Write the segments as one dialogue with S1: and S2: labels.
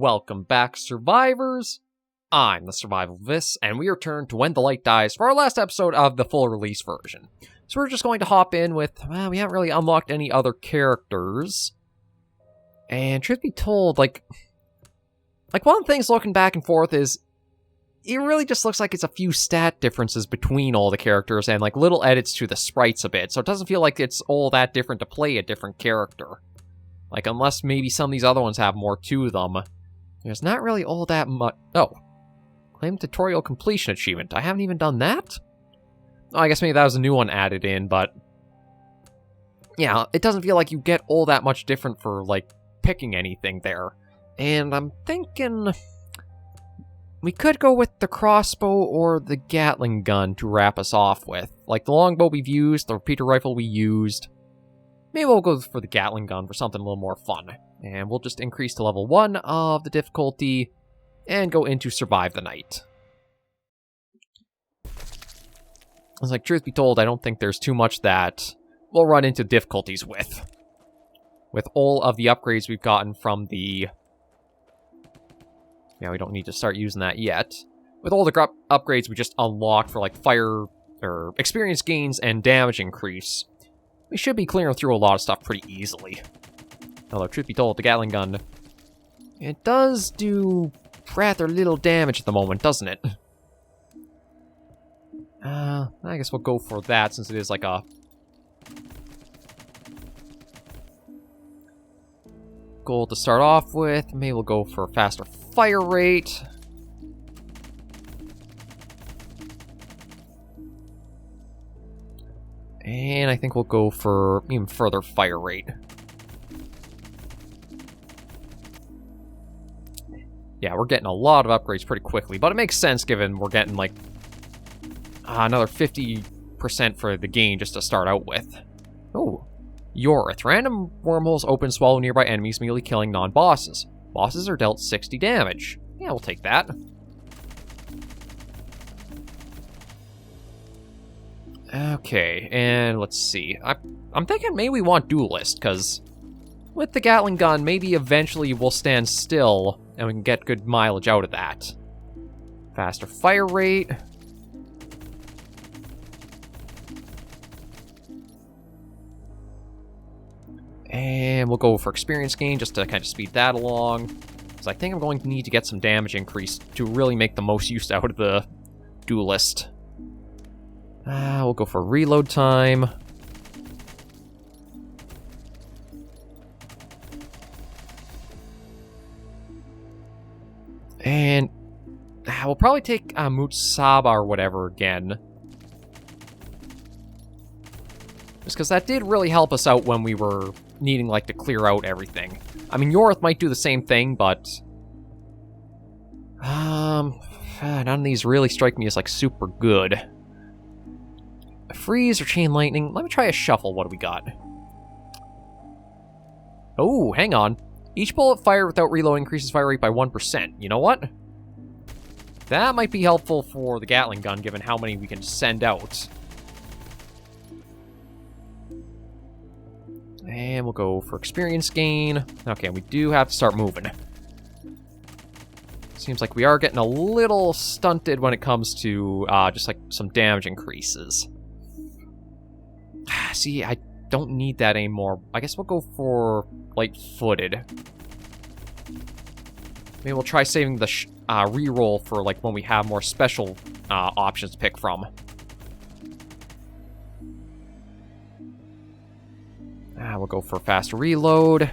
S1: welcome back, survivors. I'm the Survivalist, and we return to When the Light Dies for our last episode of the full release version. So we're just going to hop in with, well, we haven't really unlocked any other characters. And truth be told, like one of the things looking back and forth is, it really just looks like it's a few stat differences between all the characters and like little edits to the sprites a bit, so it doesn't feel like it's all that different to play a different character. Like, unless maybe some of these other ones have more to them, there's not really all that much. Oh. Claim tutorial completion achievement. I haven't even done that? Oh, I guess maybe that was a new one added in, but yeah, it doesn't feel like you get all that much different for, like, picking anything there. And I'm thinking we could go with the crossbow or the gatling gun to wrap us off with. Like, the longbow we've used, the repeater rifle we used. Maybe we'll go for the gatling gun for something a little more fun. And we'll just increase to level 1 of the difficulty and go into survive the night. It's like, truth be told, I don't think there's too much that we'll run into difficulties with. With all of the upgrades we've gotten from the... Yeah, we don't need to start using that yet. With all the upgrades we just unlocked for, like, fire, or experience gains and damage increase, we should be clearing through a lot of stuff pretty easily. Although, truth be told, the gatling gun, it does do rather little damage at the moment, doesn't it? I guess we'll go for that, since it is like a goal to start off with. Maybe we'll go for a faster fire rate. And I think we'll go for even further fire rate. Yeah, we're getting a lot of upgrades pretty quickly, but it makes sense given we're getting, like, another 50% for the gain just to start out with. Oh, Yorith. Random wormholes open swallow nearby enemies, immediately killing non-bosses. Bosses are dealt 60 damage. Yeah, we'll take that. Okay, and let's see. I'm thinking maybe we want Duelist, because with the gatling gun, maybe eventually we'll stand still and we can get good mileage out of that. Faster fire rate. And we'll go for experience gain just to kind of speed that along. Because I think I'm going to need to get some damage increase to really make the most use out of the Duelist. We'll go for reload time. And we'll probably take Mutsaba or whatever again. Just because that did really help us out when we were needing, like, to clear out everything. I mean, Yorith might do the same thing, but none of these really strike me as, like, super good. A freeze or chain lightning. Let me try a shuffle. What do we got? Oh, hang on. Each bullet fired without reload increases fire rate by 1%. You know what? That might be helpful for the gatling gun, given how many we can send out. And we'll go for experience gain. Okay, we do have to start moving. Seems like we are getting a little stunted when it comes to just like some damage increases. See, I don't need that anymore. I guess we'll go for light-footed. Maybe we'll try saving the reroll for like when we have more special options to pick from. We'll go for faster reload.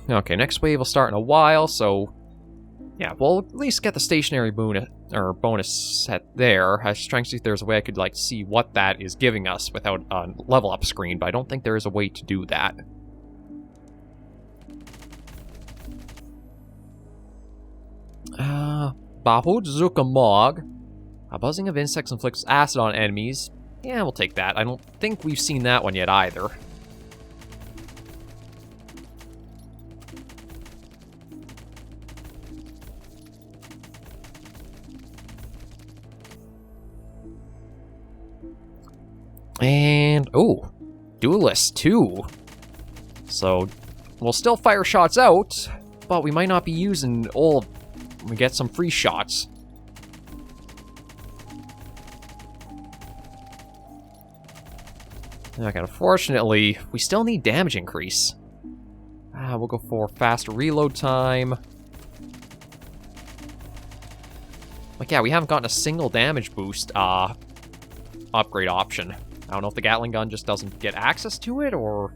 S1: Okay, next wave will start in a while, so yeah, we'll at least get the stationary bonus set there. I was trying to see if there's a way I could like see what that is giving us without a level up screen, but I don't think there is a way to do that. Bahud Zukamog. A buzzing of insects inflicts acid on enemies. Yeah, we'll take that. I don't think we've seen that one yet either. And, oh, Duelist 2. So, we'll still fire shots out, but we might not be using all. We get some free shots. Okay, unfortunately, we still need damage increase. We'll go for faster reload time. Like, yeah, we haven't gotten a single damage boost upgrade option. I don't know if the Gatling gun just doesn't get access to it, or...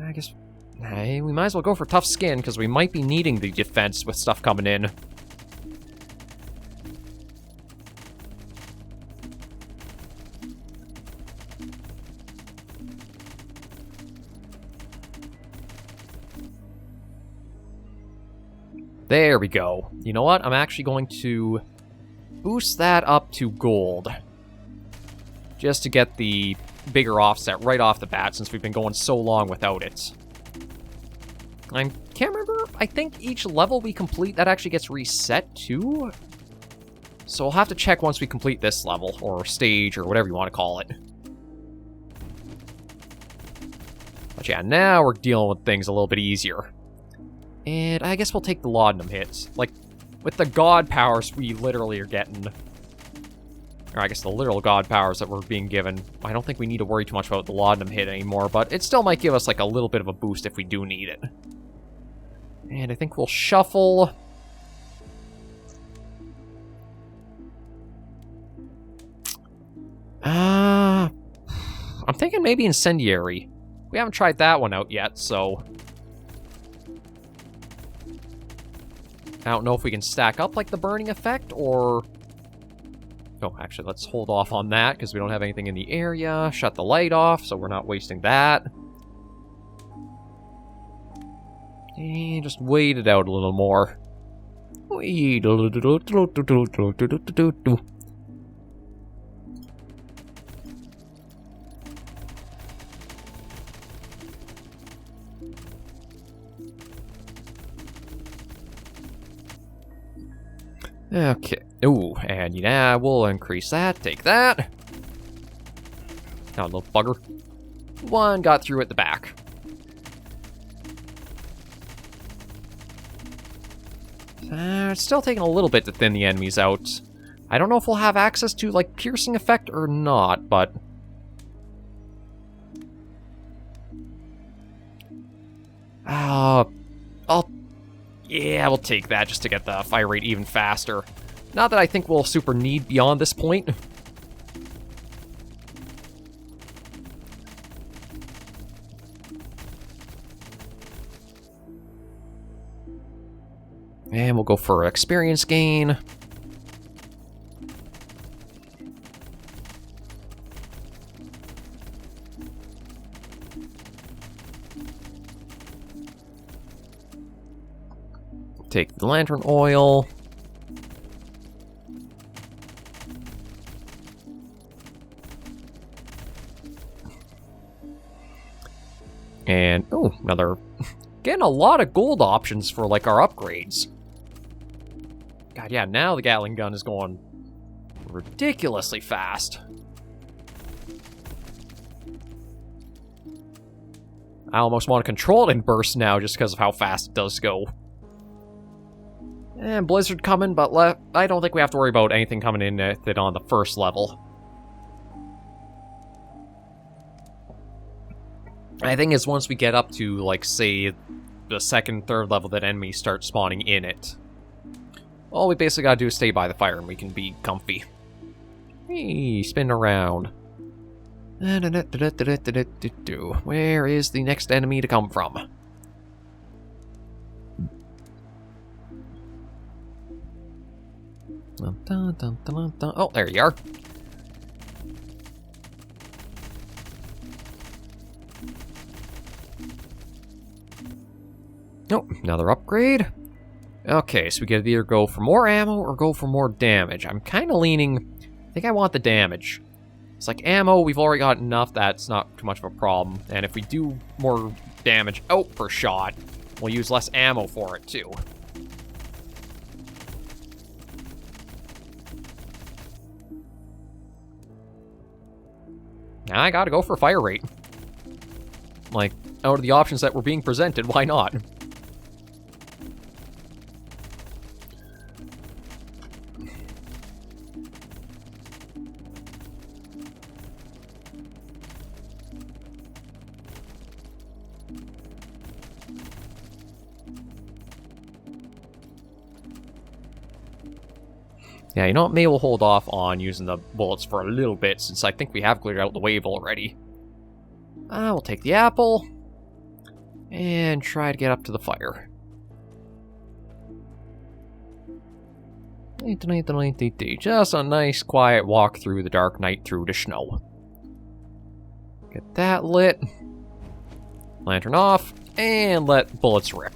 S1: I guess... Hey, we might as well go for tough skin, because we might be needing the defense with stuff coming in. There we go. You know what? I'm actually going to boost that up to gold. Just to get the bigger offset right off the bat, since we've been going so long without it. I can't remember. I think each level we complete, that actually gets reset too. So we'll have to check once we complete this level, or stage, or whatever you want to call it. But yeah, now we're dealing with things a little bit easier. And I guess we'll take the laudanum hits. Like, with the god powers we literally are getting... Or I guess the literal god powers that we're being given. I don't think we need to worry too much about the laudanum hit anymore, but it still might give us like a little bit of a boost if we do need it. And I think we'll shuffle... I'm thinking maybe Incendiary. We haven't tried that one out yet, so... I don't know if we can stack up like the burning effect, or... Oh, actually, let's hold off on that, because we don't have anything in the area. Shut the light off, so we're not wasting that. And just wait it out a little more. Wait a little... Okay. Ooh, and yeah, we'll increase that. Take that. Now, little bugger. One got through at the back. It's still taking a little bit to thin the enemies out. I don't know if we'll have access to, like, piercing effect or not, but... Yeah, we'll take that just to get the fire rate even faster. Not that I think we'll super need beyond this point. And we'll go for experience gain. Take the lantern oil. And, oh, another... Getting a lot of gold options for, like, our upgrades. God, yeah, now the Gatling gun is going ridiculously fast. I almost want to control it in bursts now just because of how fast it does go. And Blizzard coming, but I don't think we have to worry about anything coming in with it on the first level. I think it's once we get up to, like, say, the second, third level that enemies start spawning in it. All we basically gotta do is stay by the fire and we can be comfy. Hey, spin around. Where is the next enemy to come from? Oh, there you are. Nope, another upgrade. Okay, so we can either go for more ammo or go for more damage. I'm kind of leaning... I think I want the damage. It's like ammo, we've already got enough, that's not too much of a problem. And if we do more damage out per shot, we'll use less ammo for it too. I gotta go for fire rate. Like, out of the options that were being presented, why not? Yeah, you know what? Maybe we'll hold off on using the bullets for a little bit, since I think we have cleared out the wave already. We'll take the apple, and try to get up to the fire. Just a nice, quiet walk through the dark night through the snow. Get that lit. Lantern off, and let bullets rip.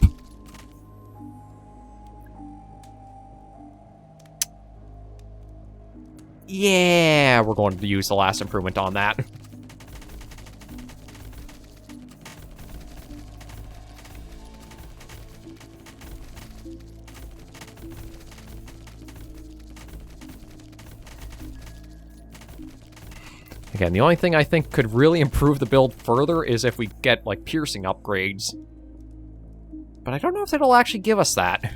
S1: Yeah, we're going to use the last improvement on that. Again, the only thing I think could really improve the build further is if we get, like, piercing upgrades. But I don't know if it'll actually give us that.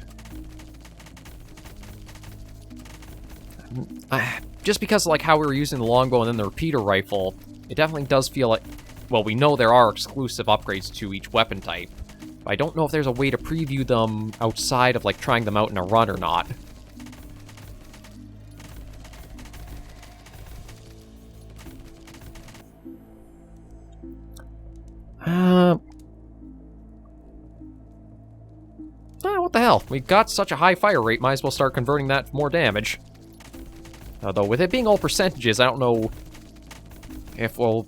S1: Just because, like, how we were using the longbow and then the repeater rifle, it definitely does feel like... Well, we know there are exclusive upgrades to each weapon type. But I don't know if there's a way to preview them outside of, like, trying them out in a run or not. What the hell? We got such a high fire rate, might as well start converting that for more damage. Although, with it being all percentages, I don't know if, well...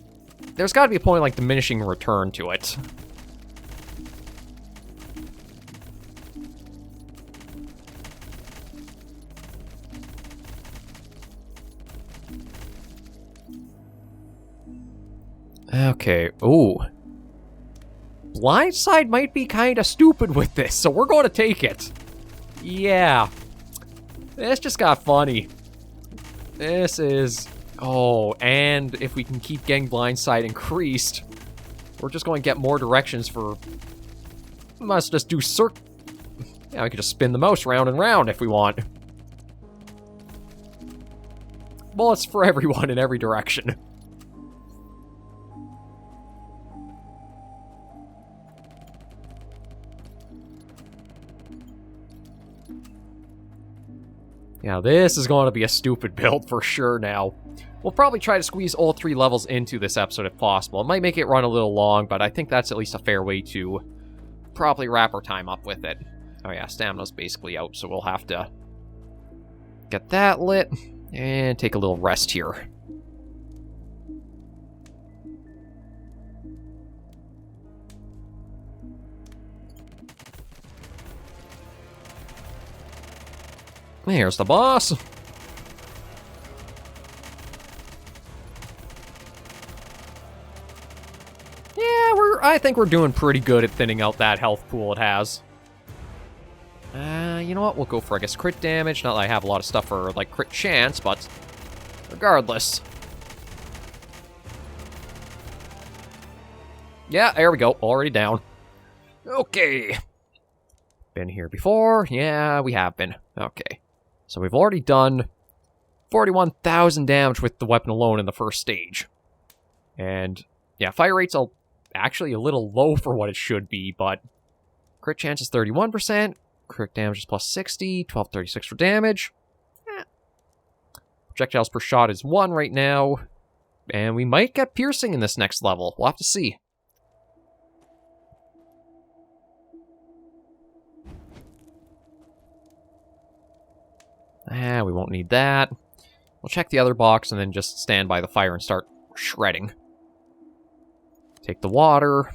S1: There's gotta be a point, like, diminishing return to it. Okay, ooh. Blindside might be kinda stupid with this, so we're gonna take it. Yeah. This just got funny. This is... Oh, and if we can keep getting blindside increased, we're just going to get more directions for... We must just do Yeah, we could just spin the mouse round and round if we want. Bullets for everyone in every direction. Yeah, this is going to be a stupid build for sure now. We'll probably try to squeeze all 3 levels into this episode if possible. It might make it run a little long, but I think that's at least a fair way to probably wrap our time up with it. Oh yeah, stamina's basically out, so we'll have to get that lit and take a little rest here. Here's the boss. Yeah, I think we're doing pretty good at thinning out that health pool it has. You know what? We'll go for, I guess, crit damage. Not that I have a lot of stuff for, like, crit chance, but regardless. Yeah, there we go. Already down. Okay. Been here before? Yeah, we have been. Okay. So we've already done 41,000 damage with the weapon alone in the first stage. And, yeah, fire rate's actually a little low for what it should be, but crit chance is 31%, crit damage is plus 60, 1236 for damage. Projectiles per shot is 1 right now, and we might get piercing in this next level. We'll have to see. We won't need that. We'll check the other box and then just stand by the fire and start shredding. Take the water.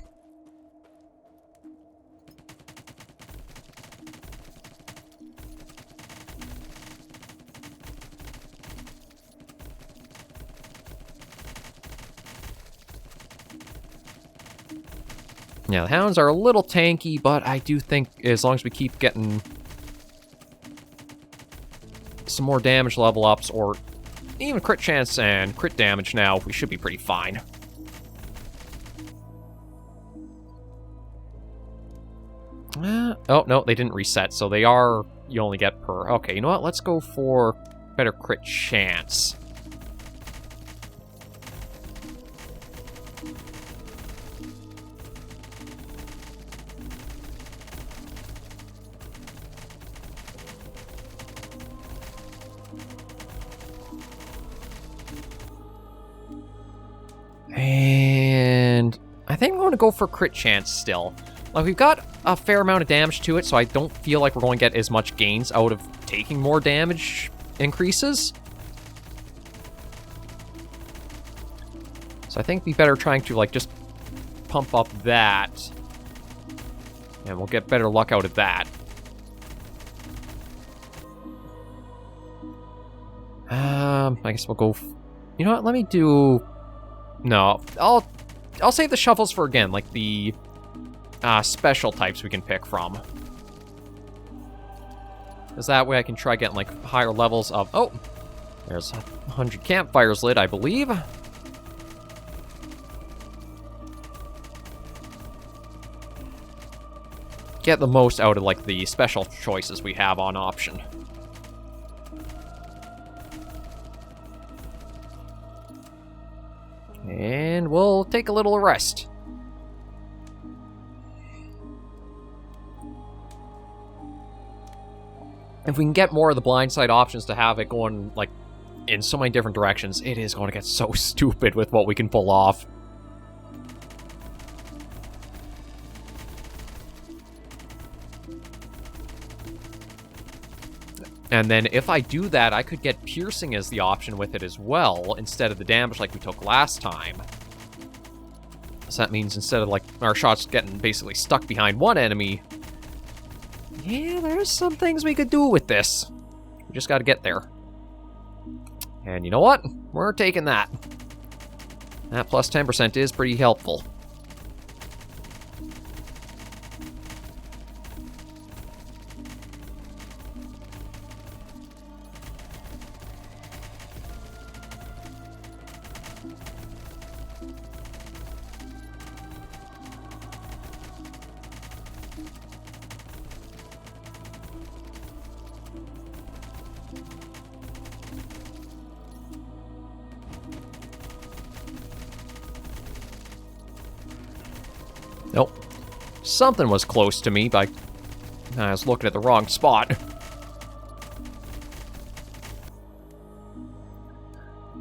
S1: Yeah, the hounds are a little tanky, but I do think as long as we keep getting some more damage level ups or even crit chance and crit damage now, we should be pretty fine. Oh, no, they didn't reset, so they are... You only get per... Okay, you know what? Let's go for better crit chance. And I think I'm going to go for crit chance still. Like, we've got a fair amount of damage to it, so I don't feel like we're going to get as much gains out of taking more damage increases. So I think it'd be better trying to, like, just pump up that. And we'll get better luck out of that. I guess we'll go... You know what, let me do... No, I'll save the shuffles for, again, like, the... special types we can pick from. Because that way I can try getting, like, higher levels of... Oh! There's 100 campfires lit, I believe. Get the most out of, like, the special choices we have on option. And we'll take a little rest. If we can get more of the blindside options to have it going, like, in so many different directions, it is going to get so stupid with what we can pull off. And then if I do that, I could get piercing as the option with it as well, instead of the damage like we took last time. So that means instead of, like, our shots getting basically stuck behind one enemy... Yeah, there's some things we could do with this. We just gotta get there. And you know what? We're taking that. That plus 10% is pretty helpful. Nope. Something was close to me, but I was looking at the wrong spot.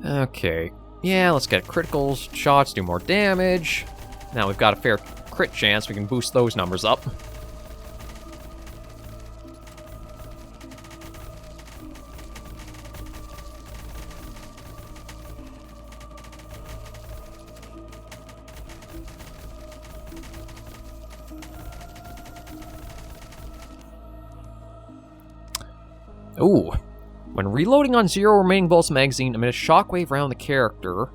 S1: Okay. Yeah, let's get critical shots, do more damage. Now we've got a fair crit chance, we can boost those numbers up. Ooh. When reloading on 0 remaining bullets in the magazine, emit a shockwave around the character.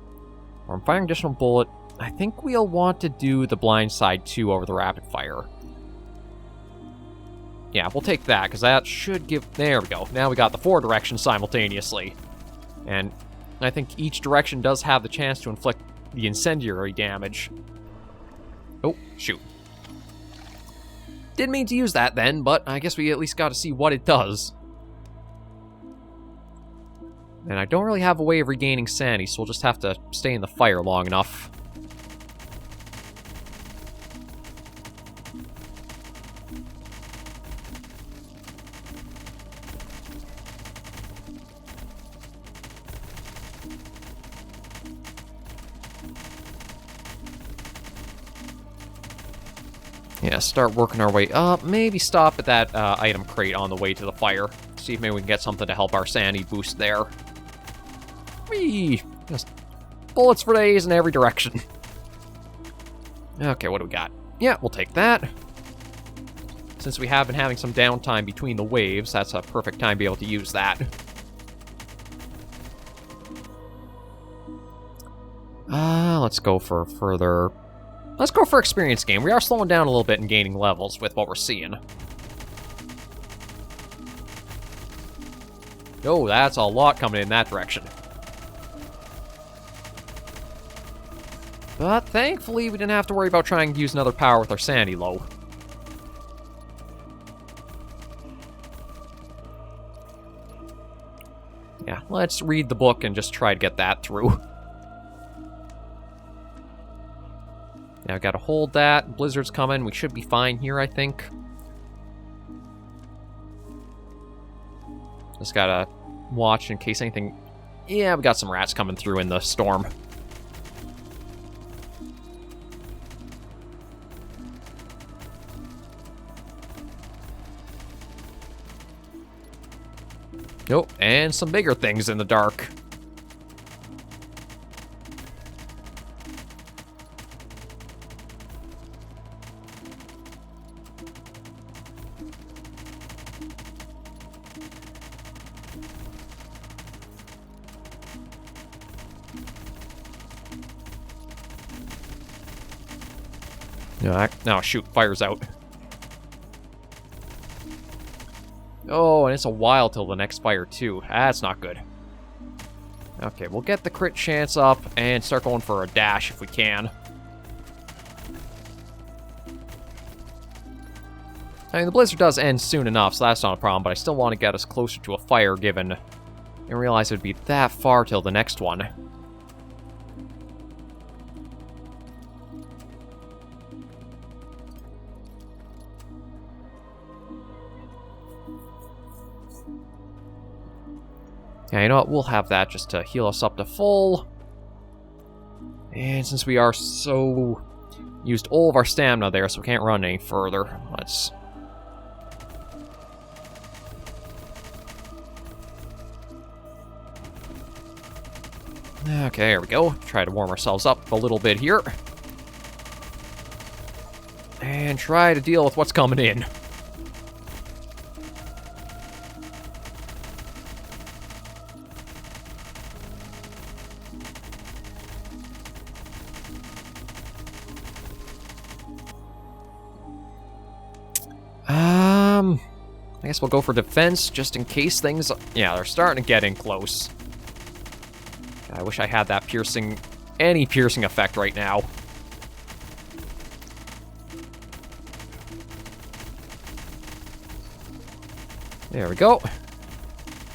S1: Or I'm firing additional bullet. I think we'll want to do the blind side too over the rapid fire. Yeah, we'll take that, because that should give... There we go. Now we got the 4 directions simultaneously. And I think each direction does have the chance to inflict the incendiary damage. Oh, shoot. Didn't mean to use that then, but I guess we at least got to see what it does. And I don't really have a way of regaining sanity, so we'll just have to stay in the fire long enough. Yeah, start working our way up. Maybe stop at that item crate on the way to the fire. See if maybe we can get something to help our sanity boost there. Whee! Just bullets for days in every direction. Okay, what do we got? Yeah, we'll take that. Since we have been having some downtime between the waves, that's a perfect time to be able to use that. Let's go for further... Let's go for experience gain. We are slowing down a little bit and gaining levels with what we're seeing. Oh, that's a lot coming in that direction. But thankfully, we didn't have to worry about trying to use another power with our sanity low. Yeah, let's read the book and just try to get that through. Now, gotta hold that. Blizzard's coming. We should be fine here, I think. Just gotta watch in case anything... Yeah, we got some rats coming through in the storm. Oh, and some bigger things in the dark. No, shoot, fire's out. Oh, and it's a while till the next fire, too. That's not good. Okay, we'll get the crit chance up and start going for a dash if we can. I mean, the blizzard does end soon enough, so that's not a problem, but I still want to get us closer to a fire, given I didn't realize it would be that far till the next one. Yeah, you know what? We'll have that just to heal us up to full. And since we are so... used all of our stamina there, so we can't run any further. Let's... Okay, there we go. Try to warm ourselves up a little bit here. And try to deal with what's coming in. I guess we'll go for defense, just in case things... Yeah, they're starting to get in close. I wish I had that piercing... any piercing effect right now. There we go.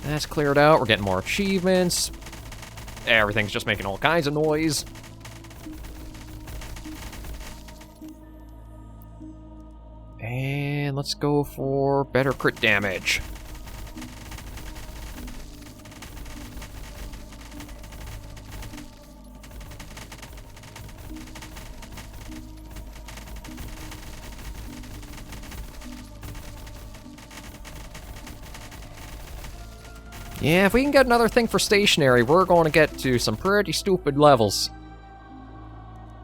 S1: That's cleared out. We're getting more achievements. Everything's just making all kinds of noise. And let's go for better crit damage. Yeah, if we can get another thing for stationary, we're going to get to some pretty stupid levels.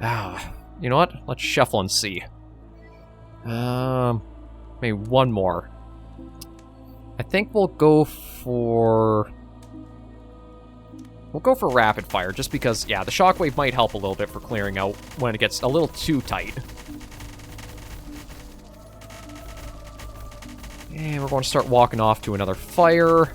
S1: You know what? Let's shuffle and see. Maybe one more. I think we'll go for... We'll go for rapid fire, just because, yeah, the shockwave might help a little bit for clearing out when it gets a little too tight. And we're going to start walking off to another fire.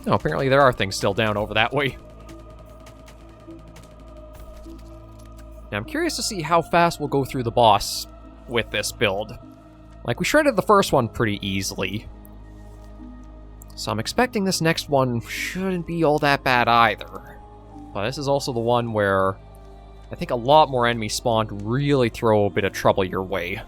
S1: Oh, apparently there are things still down over that way. Now, I'm curious to see how fast we'll go through the boss with this build. Like, we shredded the first one pretty easily. So I'm expecting this next one shouldn't be all that bad either. But this is also the one where I think a lot more enemies spawn to really throw a bit of trouble your way.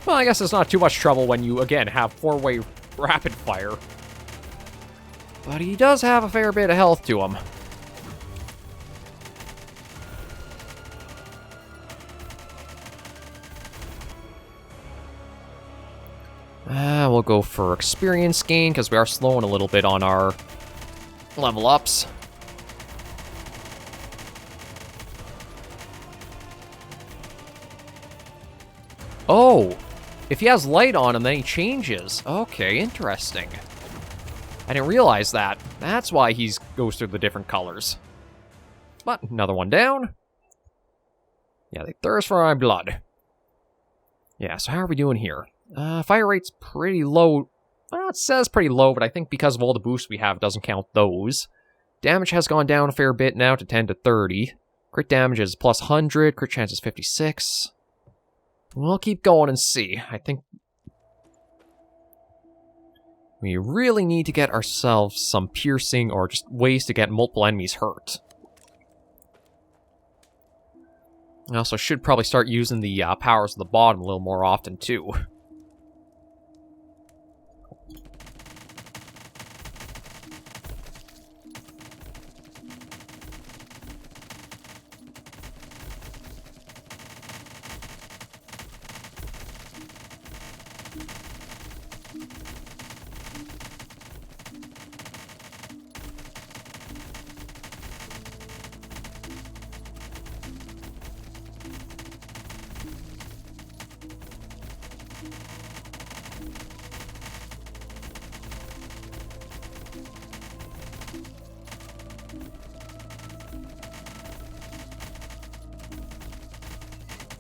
S1: Well, I guess it's not too much trouble when you, again, have 4-way rapid fire. But he does have a fair bit of health to him. We'll go for experience gain, because we are slowing a little bit on our level ups. Oh! If he has light on him, then he changes. Okay, interesting. I didn't realize that. That's why he goes through the different colors. But, another one down. Yeah, they thirst for my blood. Yeah, so how are we doing here? Fire rate's pretty low. Well, it says pretty low, but I think because of all the boosts we have, it doesn't count those. Damage has gone down a fair bit now to 10 to 30. Crit damage is plus 100. Crit chance is 56. We'll keep going and see. I think we really need to get ourselves some piercing or just ways to get multiple enemies hurt. I also should probably start using the powers at the bottom a little more often, too.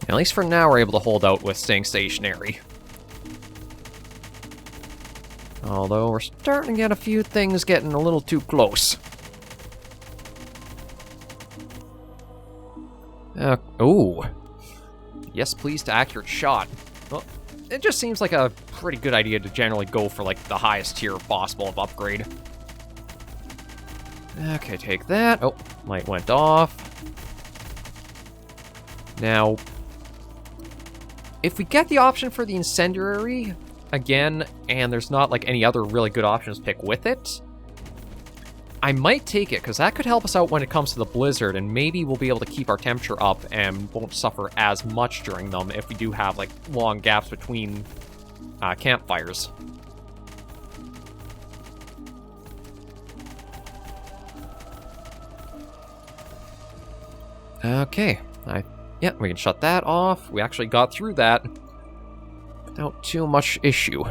S1: At least for now, we're able to hold out with staying stationary. Although, we're starting to get a few things getting a little too close. Oh. Yes, please, to accurate shot. Well, it just seems like a pretty good idea to generally go for, like, the highest tier possible of upgrade. Okay, take that. Oh, light went off. Now, if we get the option for the incendiary again, and there's not like any other really good options to pick with it, I might take it, because that could help us out when it comes to the blizzard, and maybe we'll be able to keep our temperature up and won't suffer as much during them if we do have like long gaps between campfires. Okay, yeah, we can shut that off. We actually got through that without too much issue.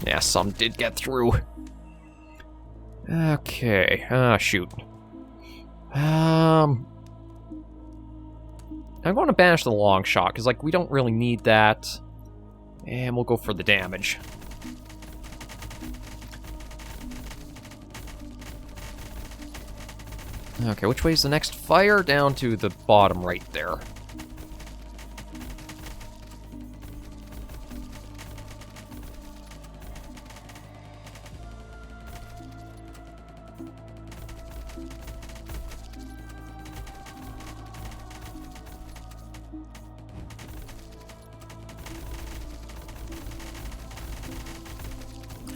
S1: Yeah, some did get through. Okay, shoot. I'm going to banish the long shot, because, like, we don't really need that. And we'll go for the damage. Okay, which way is the next fire? Down to the bottom right there.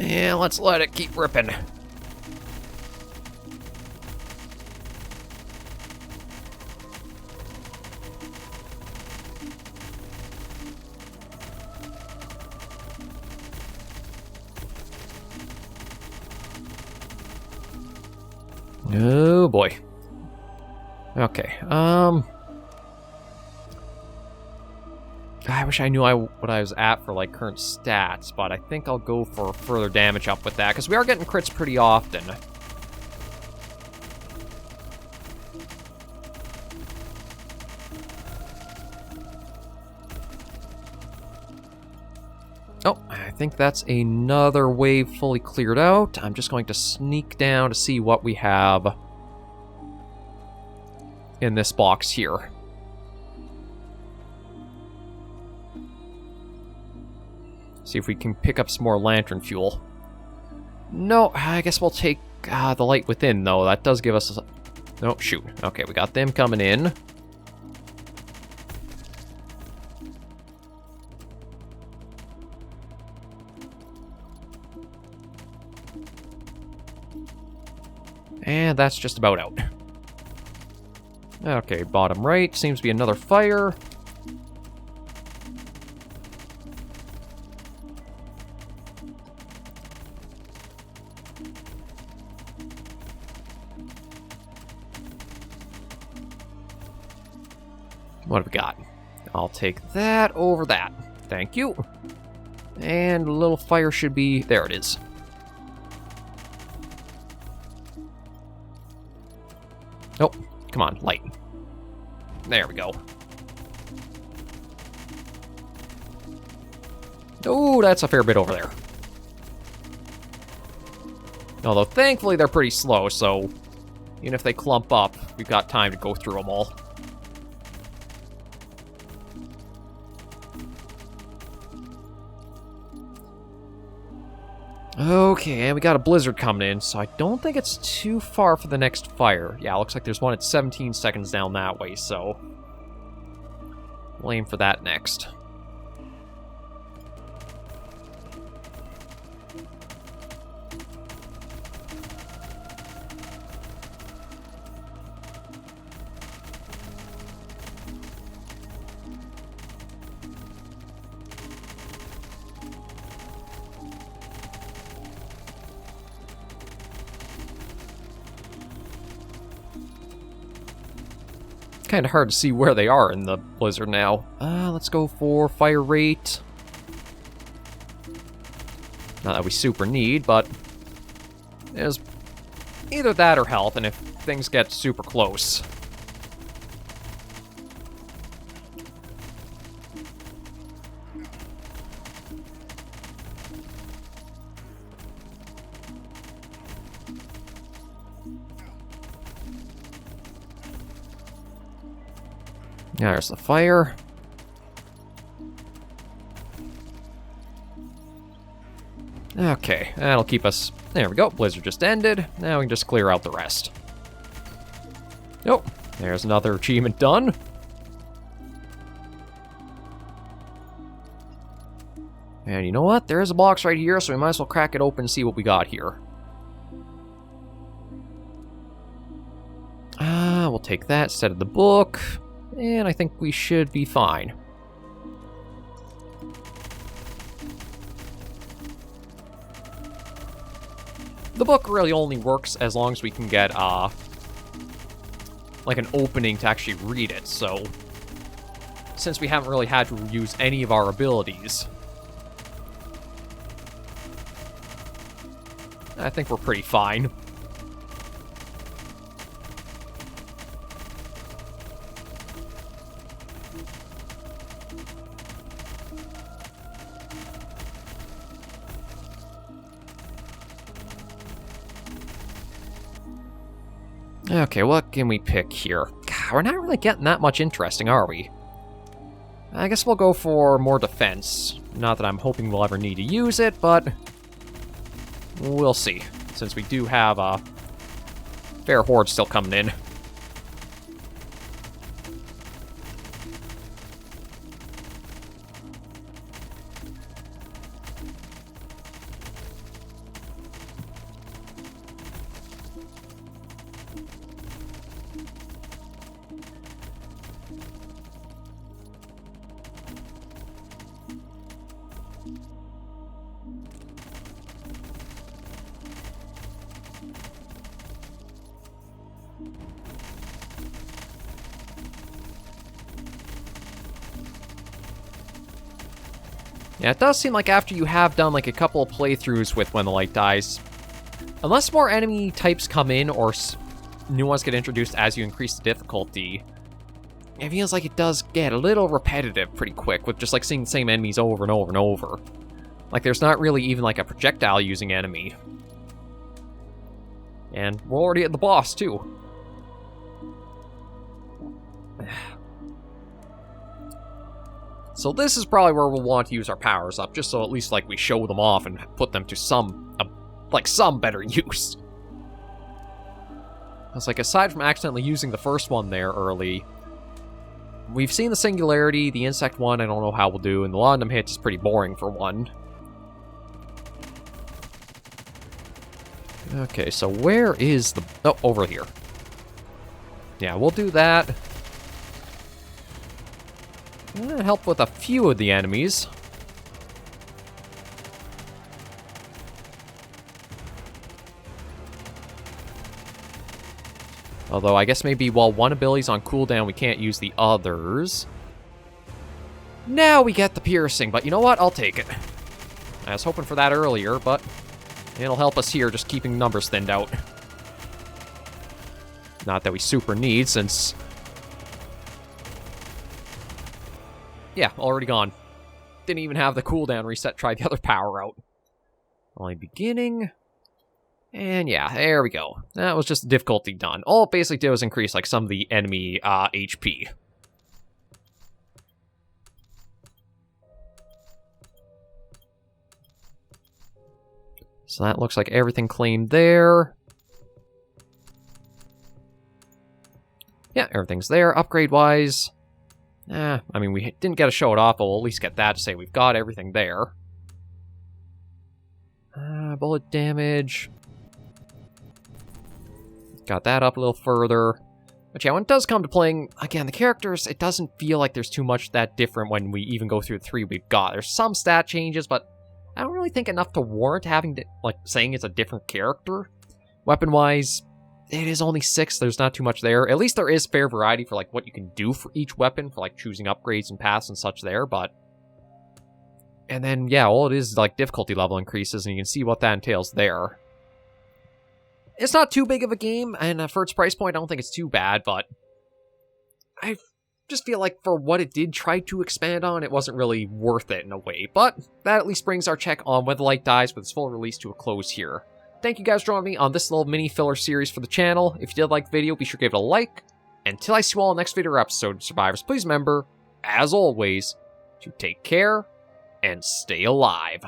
S1: Yeah, let's let it keep ripping. Oh boy. Okay, I wish I knew what I was at for, like, current stats, but I think I'll go for further damage up with that, because we are getting crits pretty often. Oh, I think that's another wave fully cleared out. I'm just going to sneak down to see what we have. in this box here. See if we can pick up some more lantern fuel. No, I guess we'll take the light within, though. That does give us... Oh, shoot. Okay, we got them coming in. And that's just about out. Okay, bottom right. Seems to be another fire. What have we got? I'll take that over that. Thank you. And a little fire should be... There it is. Oh, come on, light. There we go. Oh, that's a fair bit over there. Although, thankfully, they're pretty slow, so even if they clump up, we've got time to go through them all. Okay, and we got a blizzard coming in, so I don't think it's too far for the next fire. Yeah, looks like there's one at 17 seconds down that way, so we'll aim for that next. Kind of hard to see where they are in the blizzard now. Let's go for fire rate. Not that we super need, but there's either that or health, and if things get super close. There's the fire. Okay, that'll keep us... There we go, blizzard just ended. Now we can just clear out the rest. Oh, there's another achievement done. And you know what? There is a box right here, so we might as well crack it open and see what we got here. We'll take that instead of the book. And I think we should be fine. The book really only works as long as we can get, like an opening to actually read it, so since we haven't really had to use any of our abilities, I think we're pretty fine. Okay, what can we pick here? God, we're not really getting that much interesting, are we? I guess we'll go for more defense. Not that I'm hoping we'll ever need to use it, but we'll see, since we do have a fair horde still coming in. Yeah, it does seem like after you have done like a couple of playthroughs with When the Light Dies, unless more enemy types come in or new ones get introduced as you increase the difficulty, it feels like it does get a little repetitive pretty quick with just like seeing the same enemies over and over and over. Like there's not really even like a projectile using enemy. And we're already at the boss too. So this is probably where we'll want to use our powers up, just so at least, like, we show them off and put them to some better use. It's like, aside from accidentally using the first one there early, we've seen the Singularity, the Insect one, I don't know how we'll do, and the London hit is pretty boring for one. Okay, so where is the... Oh, over here. Yeah, we'll do that. Help with a few of the enemies. Although, I guess maybe while one ability's on cooldown, we can't use the others. Now we get the piercing, but you know what? I'll take it. I was hoping for that earlier, but it'll help us here, just keeping numbers thinned out. Not that we super need, since... Yeah, already gone. Didn't even have the cooldown reset, try the other power out. Only beginning... And yeah, there we go. That was just difficulty done. All it basically did was increase, like, some of the enemy HP. So that looks like everything claimed there. Yeah, everything's there. Upgrade-wise... I mean, we didn't get to show it off, but we'll at least get that to say we've got everything there. Bullet damage... Got that up a little further. But yeah, when it does come to playing, again, the characters, it doesn't feel like there's too much that different when we even go through the 3 we've got. There's some stat changes, but I don't really think enough to warrant having to, like, saying it's a different character. Weapon-wise, it is only 6. There's not too much there. At least there is fair variety for, like, what you can do for each weapon, for, like, choosing upgrades and paths and such there, but... And then, yeah, all it is, like, difficulty level increases, and you can see what that entails there. It's not too big of a game, and for its price point, I don't think it's too bad, but I just feel like for what it did try to expand on, it wasn't really worth it in a way. But that at least brings our check on When the Light Dies with its full release to a close here. Thank you guys for joining me on this little mini filler series for the channel. If you did like the video, be sure to give it a like. Until I see you all in the next video or episode, Survivors, please remember, as always, to take care and stay alive.